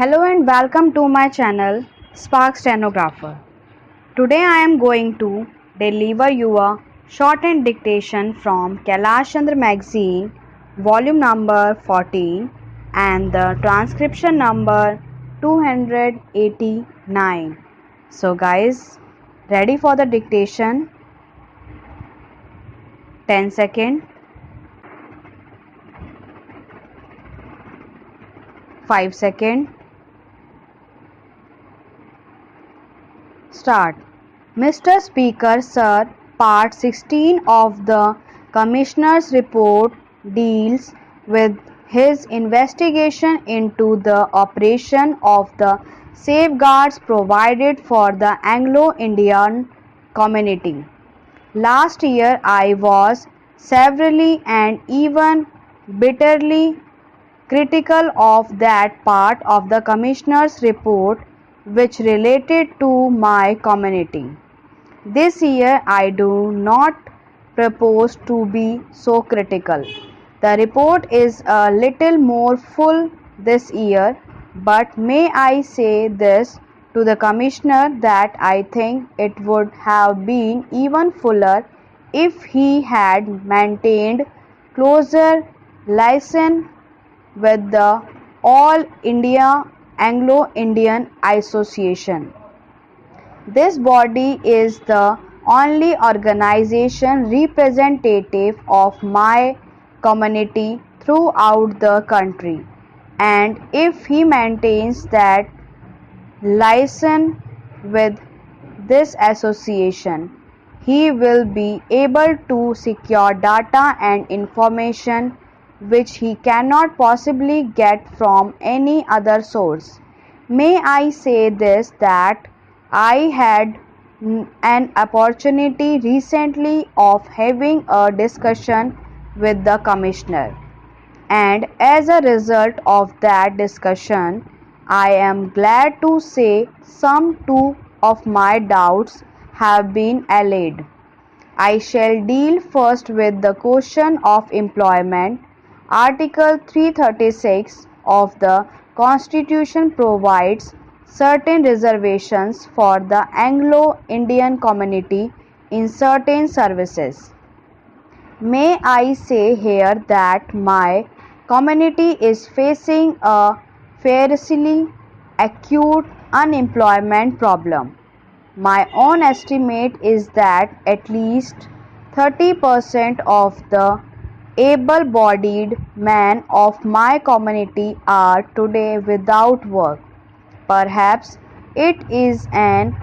Hello and welcome to my channel SPARX Stenographer. Today I am going to deliver you a shorthand dictation from KAILASH Chandra magazine, volume number 14 and the transcription number 289. So guys, ready for the dictation? 10 seconds, 5 seconds. Start. Mr. Speaker, Sir, Part 16 of the Commissioner's report deals with his investigation into the operation of the safeguards provided for the Anglo-Indian community. Last year I was severely and even bitterly critical of that part of the Commissioner's report which related to my community. This year I do not propose to be so critical. The report is a little more full this year, but may I say this to the Commissioner that I think it would have been even fuller if he had maintained closer liaison with the All India Anglo-Indian Association. This body is the only organization representative of my community throughout the country, and if he maintains that liaison with this association, he will be able to secure data and information which he cannot possibly get from any other source. May I say this that I had an opportunity recently of having a discussion with the Commissioner, and as a result of that discussion, I am glad to say some two of my doubts have been allayed. I shall deal first with the question of employment. Article 336 of the Constitution provides certain reservations for the Anglo-Indian community in certain services. May I say here that my community is facing a fairly acute unemployment problem. My own estimate is that at least 30% of the able-bodied men of my community are today without work. Perhaps it is an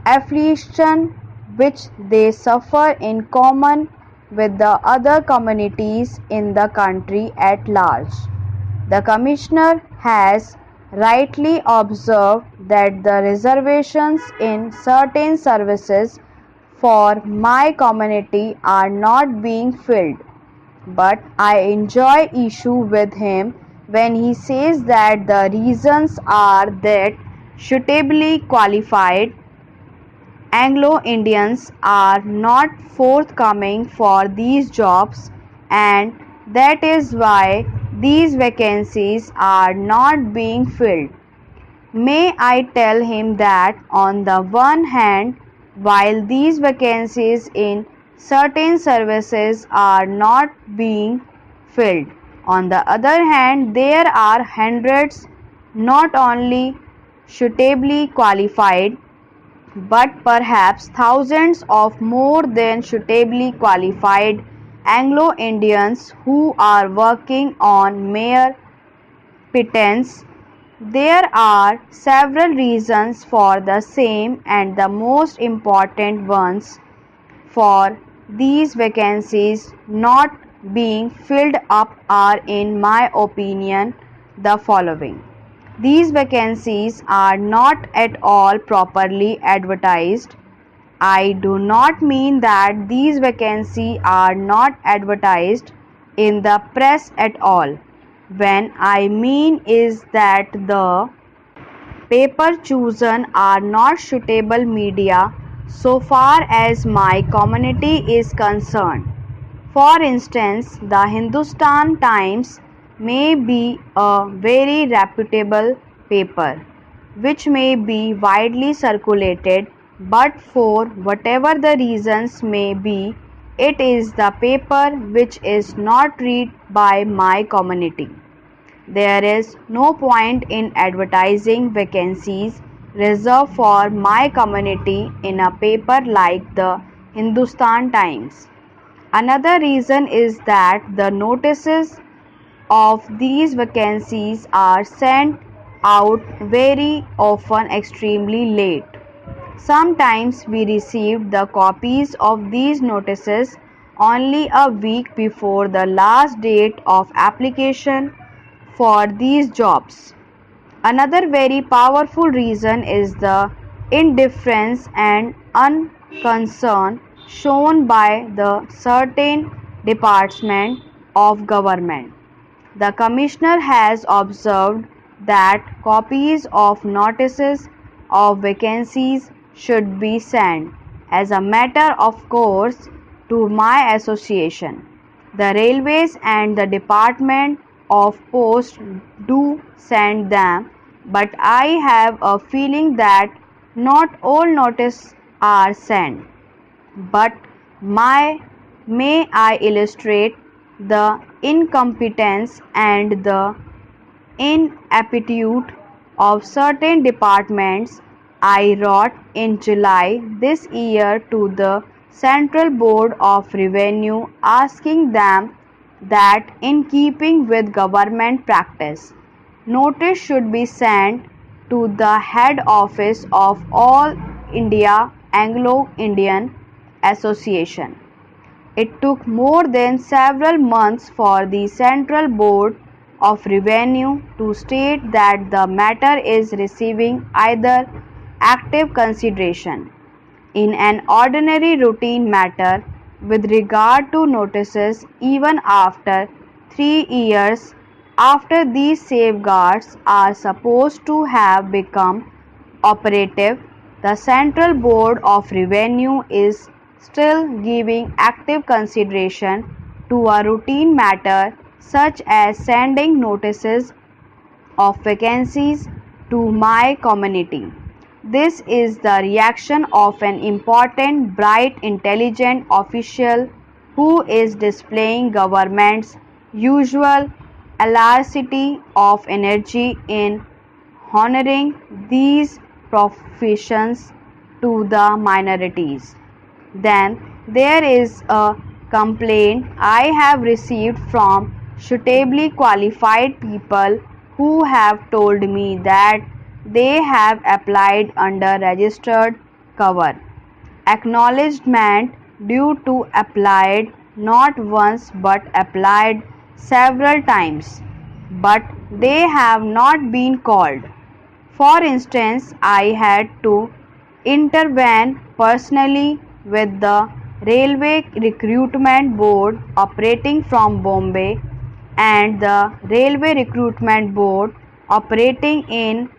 affliction which they suffer in common with the other communities in the country at large. The Commissioner has rightly observed that the reservations in certain services for my community are not being filled. But I enjoy issue with him when he says that the reasons are that suitably qualified Anglo-Indians are not forthcoming for these jobs, and that is why these vacancies are not being filled. May I tell him that on the one hand, while these vacancies in certain services are not being filled, on the other hand, there are hundreds not only suitably qualified, but perhaps thousands of more than suitably qualified Anglo-Indians who are working on mere pittance. There are several reasons for the same, and the most important ones for these vacancies not being filled up are, in my opinion, the following. These vacancies are not at all properly advertised. I do not mean that these vacancies are not advertised in the press at all. When I mean is that the paper chosen are not suitable media so far as my community is concerned. For instance, the Hindustan Times may be a very reputable paper, which may be widely circulated, but for whatever the reasons may be, it is the paper which is not read by my community. There is no point in advertising vacancies reserved for my community in a paper like the Hindustan Times. Another reason is that the notices of these vacancies are sent out very often extremely late. Sometimes we receive the copies of these notices only a week before the last date of application for these jobs. Another very powerful reason is the indifference and unconcern shown by the certain department of government. The Commissioner has observed that copies of notices of vacancies should be sent as a matter of course to my association. The railways and the Department of Post do send them, but I have a feeling that not all notices are sent. But may I illustrate the incompetence and the inaptitude of certain departments? I wrote in July this year to the Central Board of Revenue asking them that in keeping with government practice, notice should be sent to the head office of All India Anglo-Indian Association. It took more than several months for the Central Board of Revenue to state that the matter is receiving either active consideration in an ordinary routine matter with regard to notices even after 3 years after these safeguards are supposed to have become operative. The Central Board of Revenue is still giving active consideration to a routine matter such as sending notices of vacancies to my community. This is the reaction of an important, bright, intelligent official who is displaying government's usual alacrity of energy in honoring these professions to the minorities. Then there is a complaint I have received from suitably qualified people who have told me that they have applied under registered cover. Acknowledgement due to applied not once but applied several times, but they have not been called. For instance, I had to intervene personally with the Railway Recruitment Board operating from Bombay and the Railway Recruitment Board operating in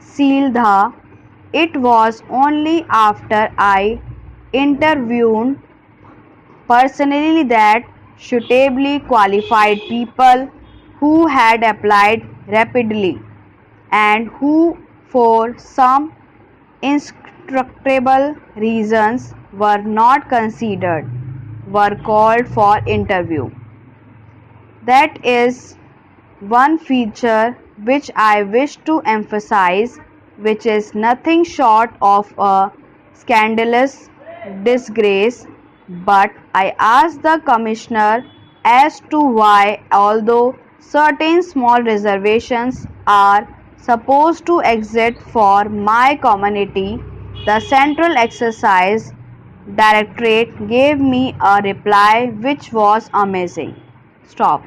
Sealdah. It was only after I interviewed personally that suitably qualified people who had applied rapidly and who for some inextricable reasons were not considered were called for interview. That is one feature which I wish to emphasize, which is nothing short of a scandalous disgrace. But I ask the Commissioner as to why, although certain small reservations are supposed to exist for my community, the Central Exercise Directorate gave me a reply which was amazing. Stop.